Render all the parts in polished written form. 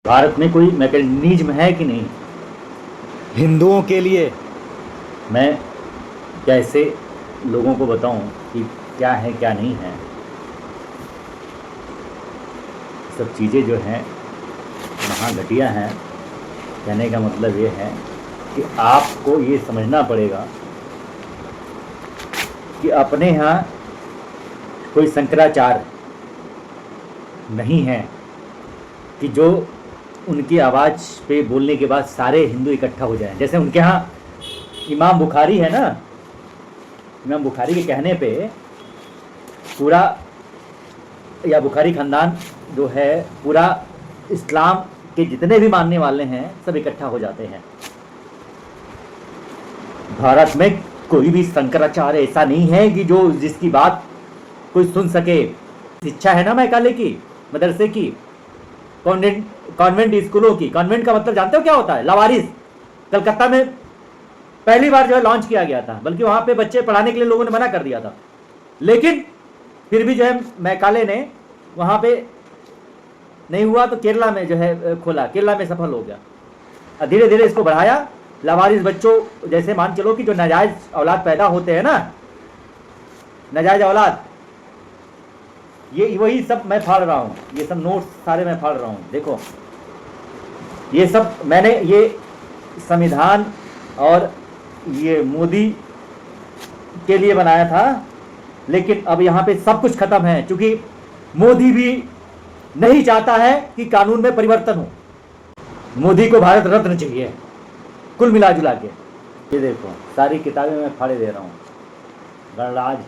भारत में कोई मैकेनिज्म है कि नहीं हिंदुओं के लिए? मैं कैसे लोगों को बताऊं कि क्या है क्या नहीं है? सब चीज़ें जो हैं महाघटिया हैं। कहने का मतलब ये है कि आपको ये समझना पड़ेगा कि अपने यहाँ कोई शंकराचार्य नहीं है कि जो उनकी आवाज़ पे बोलने के बाद सारे हिंदू इकट्ठा हो जाएं। जैसे उनके यहाँ इमाम बुखारी है ना, इमाम बुखारी के कहने पे पूरा या बुखारी ख़ानदान जो है पूरा इस्लाम के जितने भी मानने वाले हैं सब इकट्ठा हो जाते हैं। भारत में कोई भी शंकराचार्य ऐसा नहीं है कि जो जिसकी बात कोई सुन सके। शिक्षा है ना मैकाले की, मदरसे की, कॉन्वेंट स्कूलों की। कॉन्वेंट का मतलब जानते हो क्या होता है? लावारिस। कलकत्ता में पहली बार जो है लॉन्च किया गया था, बल्कि वहां पे बच्चे पढ़ाने के लिए लोगों ने मना कर दिया था, लेकिन फिर भी जो है मैकाले ने वहां पे नहीं हुआ तो केरला में जो है खोला, केरला में सफल हो गया। धीरे धीरे इसको बढ़ाया। लावारिस बच्चों जैसे मान चलो कि जो नाजायज औलाद पैदा होते हैं ना, नाजायज औलाद, ये वही सब मैं फाड़ रहा हूँ। ये सब नोट्स सारे मैं फाड़ रहा हूँ। देखो ये सब मैंने ये संविधान और ये मोदी के लिए बनाया था, लेकिन अब यहाँ पे सब कुछ खत्म है, क्योंकि मोदी भी नहीं चाहता है कि कानून में परिवर्तन हो। मोदी को भारत रत्न चाहिए कुल मिला जुला के। ये देखो सारी किताबें मैं फाड़े दे रहा हूँ, गणराज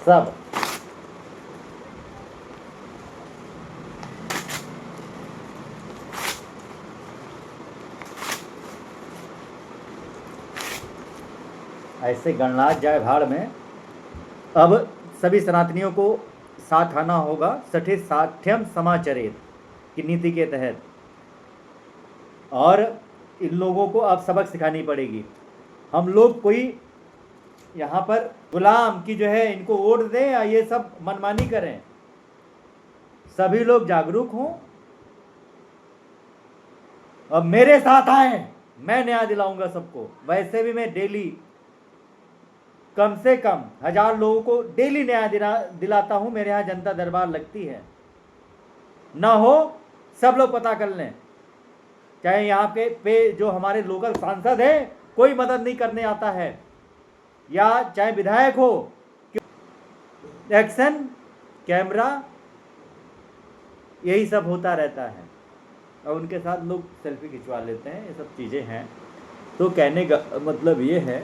सब। ऐसे गणराज जाए भाड़ में। अब सभी सनातनियों को साथ आना होगा सठे साठ्यम समाचरित की नीति के तहत, और इन लोगों को अब सबक सिखानी पड़ेगी। हम लोग कोई यहाँ पर गुलाम की जो है इनको वोट दें या ये सब मनमानी करें। सभी लोग जागरूक हों और मेरे साथ आए, मैं न्याय दिलाऊंगा सबको। वैसे भी मैं डेली कम से कम 1000 लोगों को डेली न्याय दिलाता हूं। मेरे यहाँ जनता दरबार लगती है, ना हो सब लोग पता कर लें। चाहे यहाँ पे जो हमारे लोकल सांसद है कोई मदद नहीं करने आता है, या चाहे विधायक हो, एक्शन कैमरा यही सब होता रहता है, और उनके साथ लोग सेल्फी खिंचवा लेते हैं। ये सब चीज़ें हैं। तो कहने का मतलब ये है,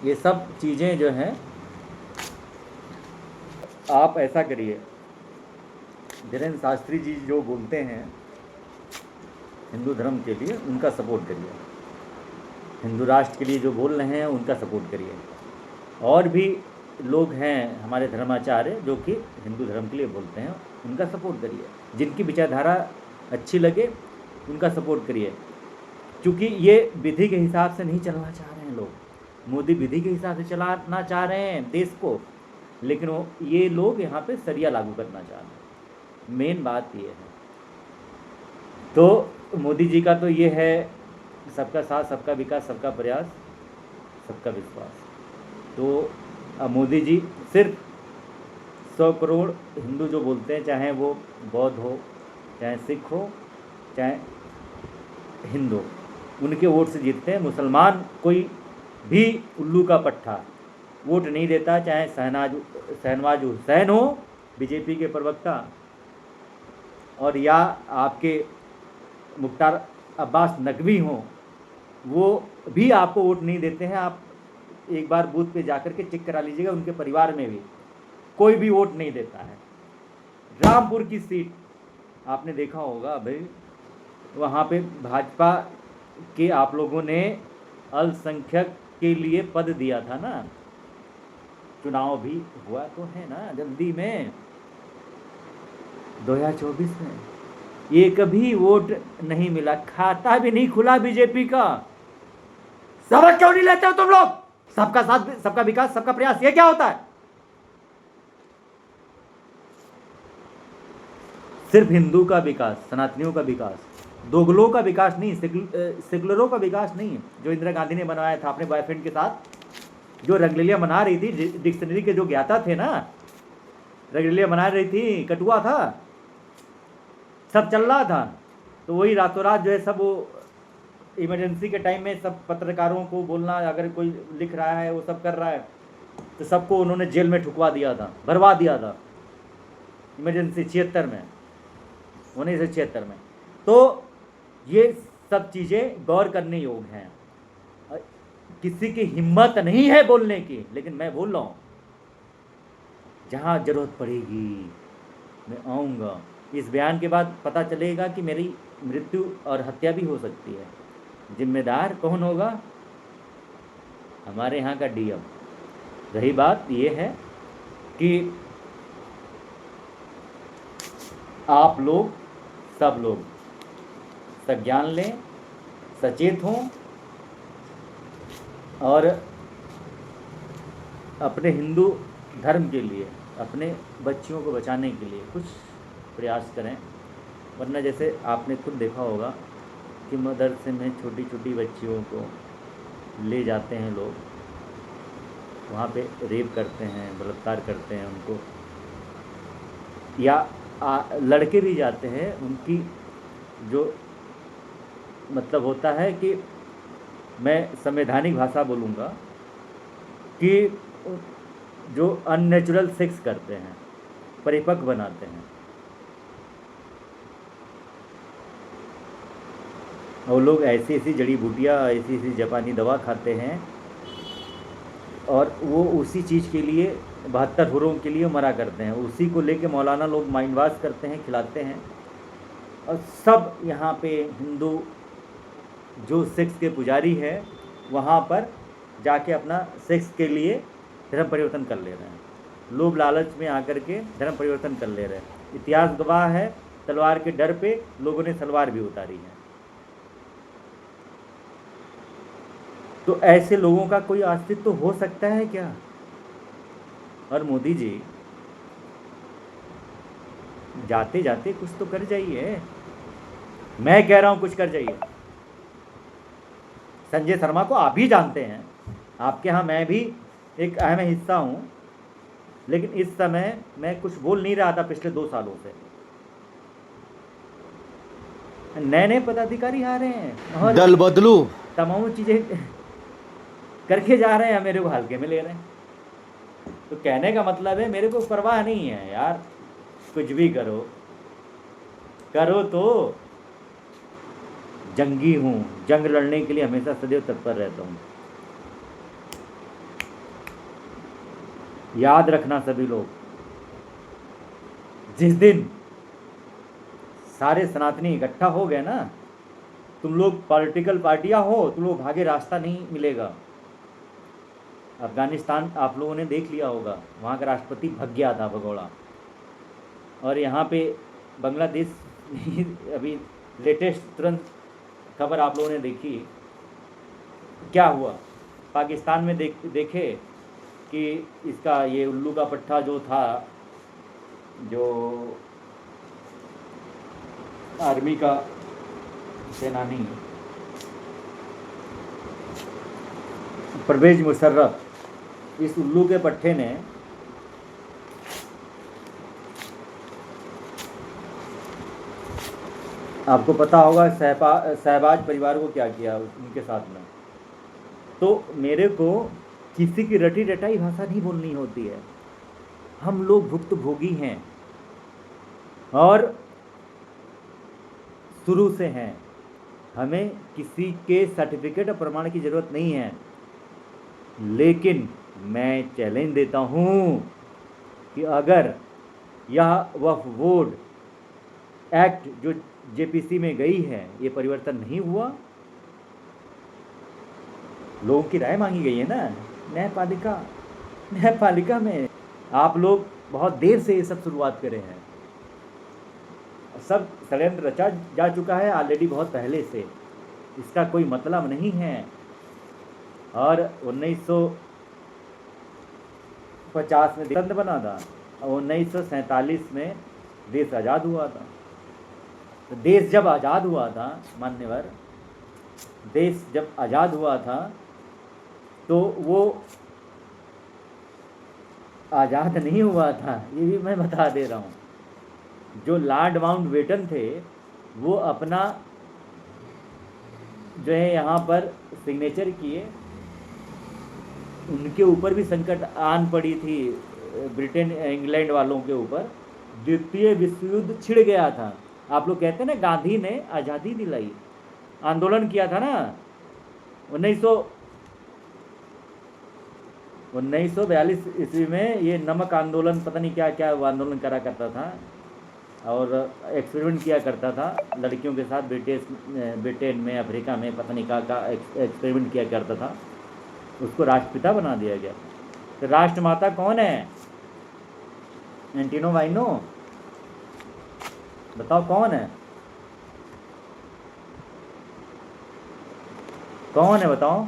ये सब चीज़ें जो हैं आप ऐसा करिए, धीरेन्द्र शास्त्री जी जो बोलते हैं हिंदू धर्म के लिए, उनका सपोर्ट करिए। हिंदू राष्ट्र के लिए जो बोल रहे हैं उनका सपोर्ट करिए। और भी लोग हैं हमारे धर्माचार्य जो कि हिंदू धर्म के लिए बोलते हैं, उनका सपोर्ट करिए। जिनकी विचारधारा अच्छी लगे उनका सपोर्ट करिए, क्योंकि ये विधि के हिसाब से नहीं चलना चाह रहे हैं लोग। मोदी विधि के हिसाब से चलाना चाह रहे हैं देश को, लेकिन वो ये लोग यहाँ पे सरिया लागू करना चाह रहे हैं। मेन बात ये है। तो मोदी जी का तो ये है, सबका साथ, सबका विकास, सबका प्रयास, सबका विश्वास। तो अब मोदी जी सिर्फ 100 करोड़ हिंदू जो बोलते हैं, चाहे वो बौद्ध हो, चाहे सिख हो, चाहे हिंदू, उनके वोट से जीतते हैं। मुसलमान कोई भी उल्लू का पट्टा वोट नहीं देता, चाहे शहनवाज हुसैन हो बीजेपी के प्रवक्ता, और या आपके मुख्तार अब्बास नकवी हों, वो भी आपको वोट नहीं देते हैं। आप एक बार बूथ पे जाकर के चेक करा लीजिएगा, उनके परिवार में भी कोई भी वोट नहीं देता है। रामपुर की सीट आपने देखा होगा भाई, वहाँ पे भाजपा के आप लोगों ने अल्पसंख्यक के लिए पद दिया था ना, चुनाव भी हुआ तो है ना जल्दी में 2024 में। एक भी वोट नहीं मिला, खाता भी नहीं खुला बीजेपी का। सबक क्यों नहीं लेते हो तुम लोग? सबका साथ, सबका विकास, सबका प्रयास, ये क्या होता है? सिर्फ हिंदू का विकास, सनातनियों का विकास, दोगलों का विकास नहीं, सेकुलरों का विकास नहीं, जो इंदिरा गांधी ने बनवाया था अपने बॉयफ्रेंड के साथ, जो रंगलीला मना रही थी, डिक्शनरी के जो ज्ञाता थे ना, रंगलीला मना रही थी, कटुआ था, सब चल रहा था, तो वही रातों रात जो है सब वो इमरजेंसी के टाइम में सब पत्रकारों को बोलना, अगर कोई लिख रहा है वो सब कर रहा है, तो सबको उन्होंने जेल में ठुकवा दिया था, भरवा दिया था इमरजेंसी 76 में, 1976 में। तो ये सब चीज़ें गौर करने योग्य हैं। किसी की हिम्मत नहीं है बोलने की, लेकिन मैं बोल रहा हूँ, जहाँ जरूरत पड़ेगी मैं आऊँगा। इस बयान के बाद पता चलेगा कि मेरी मृत्यु और हत्या भी हो सकती है। जिम्मेदार कौन होगा? हमारे यहाँ का डीएम। रही बात ये है कि आप लोग, सब लोग संज्ञान लें, सचेत हों और अपने हिंदू धर्म के लिए, अपने बच्चियों को बचाने के लिए कुछ प्रयास करें। वरना जैसे आपने खुद देखा होगा कि मदरसे में छोटी छोटी बच्चियों को ले जाते हैं लोग, वहाँ पे रेप करते हैं, बलात्कार करते हैं उनको, या लड़के भी जाते हैं। उनकी जो मतलब होता है कि मैं संवैधानिक भाषा बोलूँगा कि जो अननेचुरल सेक्स करते हैं, परिपक्व बनाते हैं, और लोग ऐसी ऐसी जड़ी बूटियाँ, ऐसी ऐसी जापानी दवा खाते हैं, और वो उसी चीज़ के लिए 72 हुरों के लिए मरा करते हैं। उसी को लेके मौलाना लोग माइंड वॉश करते हैं, खिलाते हैं। और सब यहाँ पे हिंदू जो सेक्स के पुजारी है, वहाँ पर जाके अपना सेक्स के लिए धर्म परिवर्तन कर ले रहे हैं। लोभ लालच में आकर के धर्म परिवर्तन कर ले रहे हैं। इतिहास गवाह है, तलवार के डर पे लोगों ने सलवार भी उतारी है। तो ऐसे लोगों का कोई अस्तित्व तो हो सकता है क्या? और मोदी जी जाते जाते कुछ तो कर जाइए। मैं कह रहा हूं कुछ कर जाइए। संजय शर्मा को आप भी जानते हैं, आपके यहाँ मैं भी एक अहम हिस्सा हूं, लेकिन इस समय मैं कुछ बोल नहीं रहा था पिछले 2 सालों से। नए नए पदाधिकारी आ रहे हैं और दल बदलू तमाम चीजें करके जा रहे हैं, मेरे को हल्के में ले रहे हैं। तो कहने का मतलब है मेरे को परवाह नहीं है यार, कुछ भी करो करो, तो जंगी हूं, जंग लड़ने के लिए हमेशा सदैव तत्पर रहता हूं। याद रखना सभी लोग, जिस दिन सारे सनातनी इकट्ठा हो गए ना, तुम लोग पॉलिटिकल पार्टियां हो, तुम लोग आगे रास्ता नहीं मिलेगा। अफगानिस्तान आप लोगों ने देख लिया होगा, वहाँ का राष्ट्रपति भग गया था, भगोड़ा। और यहाँ पे बांग्लादेश अभी लेटेस्ट तुरंत खबर आप लोगों ने देखी, क्या हुआ पाकिस्तान में। देखे कि इसका ये उल्लू का पट्टा जो था, जो आर्मी का सेनानी परवेज मुशर्रफ, इस उल्लू के पट्टे ने आपको पता होगा शहबाज परिवार को क्या किया उनके साथ में। तो मेरे को किसी की रटी रटाई भाषा नहीं बोलनी होती है। हम लोग भुक्तभोगी हैं और शुरू से हैं। हमें किसी के सर्टिफिकेट और प्रमाण की ज़रूरत नहीं है, लेकिन मैं चैलेंज देता हूं कि अगर यह वक्फ बोर्ड एक्ट जो जेपीसी में गई है, ये परिवर्तन नहीं हुआ, लोगों की राय मांगी गई है ना न्यायपालिका में। आप लोग बहुत देर से ये सब शुरुआत करे हैं, सब षड्यंत्र रचा जा चुका है ऑलरेडी बहुत पहले से, इसका कोई मतलब नहीं है। और 1950 में देश बना था और 1947 में देश आज़ाद हुआ था। तो देश जब आज़ाद हुआ था, मान्यवर, देश जब आज़ाद हुआ था तो वो आज़ाद नहीं हुआ था, ये भी मैं बता दे रहा हूँ। जो लॉर्ड माउंटबेटन थे वो अपना जो है यहाँ पर सिग्नेचर किए, उनके ऊपर भी संकट आन पड़ी थी, ब्रिटेन इंग्लैंड वालों के ऊपर। द्वितीय विश्व युद्ध छिड़ गया था। आप लोग कहते हैं ना गांधी ने आज़ादी दिलाई, आंदोलन किया था ना 1942 ईस्वी में, ये नमक आंदोलन, पता नहीं क्या क्या वो आंदोलन करा करता था और एक्सपेरिमेंट किया करता था लड़कियों के साथ, ब्रिटेन में, अफ्रीका में, पता नहीं क्या एक्सपेरिमेंट किया करता था। उसको राष्ट्रपिता बना दिया गया। तो राष्ट्रमाता कौन है? एंटिनो वाइनो, बताओ कौन है? कौन है बताओ?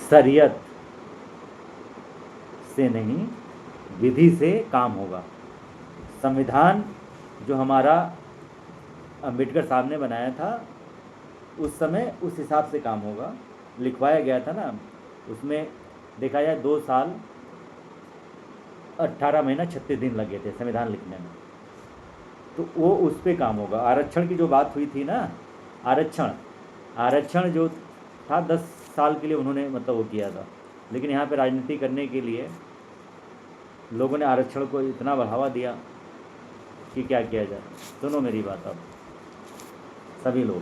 शरीयत से नहीं, विधि से काम होगा। संविधान जो हमारा अंबेडकर साहब ने बनाया था उस समय उस हिसाब से काम होगा। लिखवाया गया था ना, उसमें देखा जाए 2 साल 18 महीना 36 दिन लगे थे संविधान लिखने में, तो वो उस पर काम होगा। आरक्षण की जो बात हुई थी ना, आरक्षण जो था 10 साल के लिए उन्होंने मतलब वो किया था, लेकिन यहाँ पे राजनीति करने के लिए लोगों ने आरक्षण को इतना बढ़ावा दिया कि क्या किया जाए। सुनो मेरी बात अब सभी लोग,